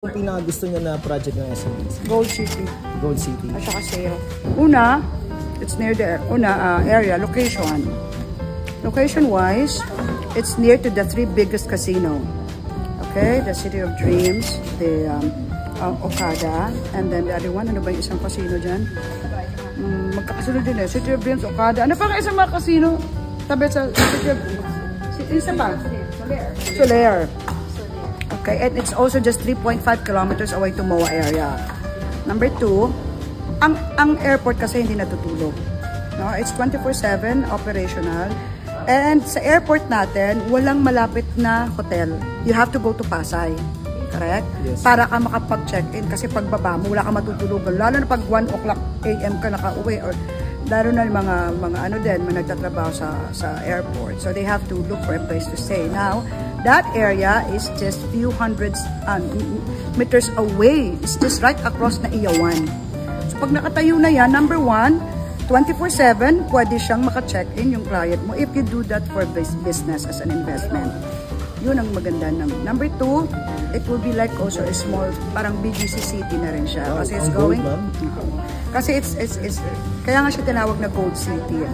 Yung pinaka-gusto niya na project ng SMBC? Gold City. Gold City. At saka sale. Una, it's near the area, location. Location-wise, it's near to the 3 biggest casino. Okay, the City of Dreams, the Okada, and then the other one, ano ba yung isang casino dyan? Magkakasunod din eh. City of Dreams, Okada. Ano pa ka isang mga casino? Tabi sa City of Dreams. Isa pa? Soler. Okay, and it's also just 3.5 kilometers away to MOA area. Number 2, ang airport kasi hindi natutulog. No, it's 24/7 operational. And sa airport natin, walang malapit na hotel. You have to go to Pasay. Correct? Yes. Para ka makapag-check-in kasi pagbaba mo, wala ka matutulugan. Lalo na pag 1 o'clock AM ka nakauwi or lalo na mga ano din, mga nagtatrabaho sa airport. So they have to look for a place to stay. Now, that area is just few hundreds meters away. It's just right across na Iyawan. So pag nakatayo na yan, number 1, 24/7, pwede siyang maka-check-in yung client mo if you do that for business as an investment. Yun ang maganda naman. Number 2, it will be like also a small, parang BGC city na rin siya. Kasi it's going, kasi it's kaya nga siya tinawag na Gold City.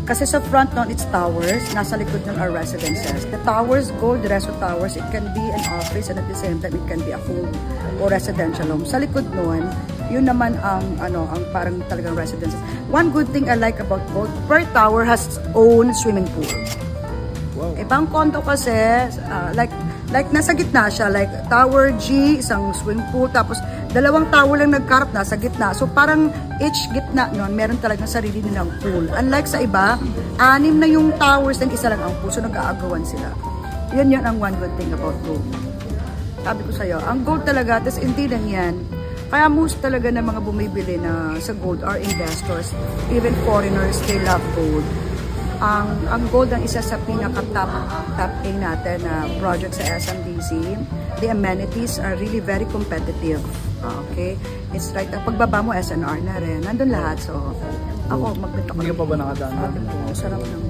Kasi sa front nun, it's towers. Nasa likod ng our residences. The towers, gold, the rest of towers, it can be an office and at the same time, it can be a home or residential home. Sa likod nun, yun naman ang parang talagang residences. One good thing I like about gold, per tower has its own swimming pool. Wow. Ibang condo kasi, like nasa gitna siya, like Tower G, isang swimming pool, tapos 2 tower lang nagkarap nasa gitna. So parang each gitna nun, meron talagang sarili nilang pool. Unlike sa iba, 6 na yung towers and isa lang ang pool. So nag-aagawan sila. Yun ang one good thing about gold. Sabi ko sa'yo, ang gold talaga, tas hindi lang yan. Kaya most talaga ng mga bumibili na sa gold are investors. Even foreigners, they love gold. Ang gold ang isa sa pinaka-top A natin na project sa SMDC. The amenities are really very competitive. Okay? It's right. Pagbaba mo, SNR na rin. Nandun lahat. So, ako, magbenta ko. Hindi ka pa ba nakadaan? Sarap ng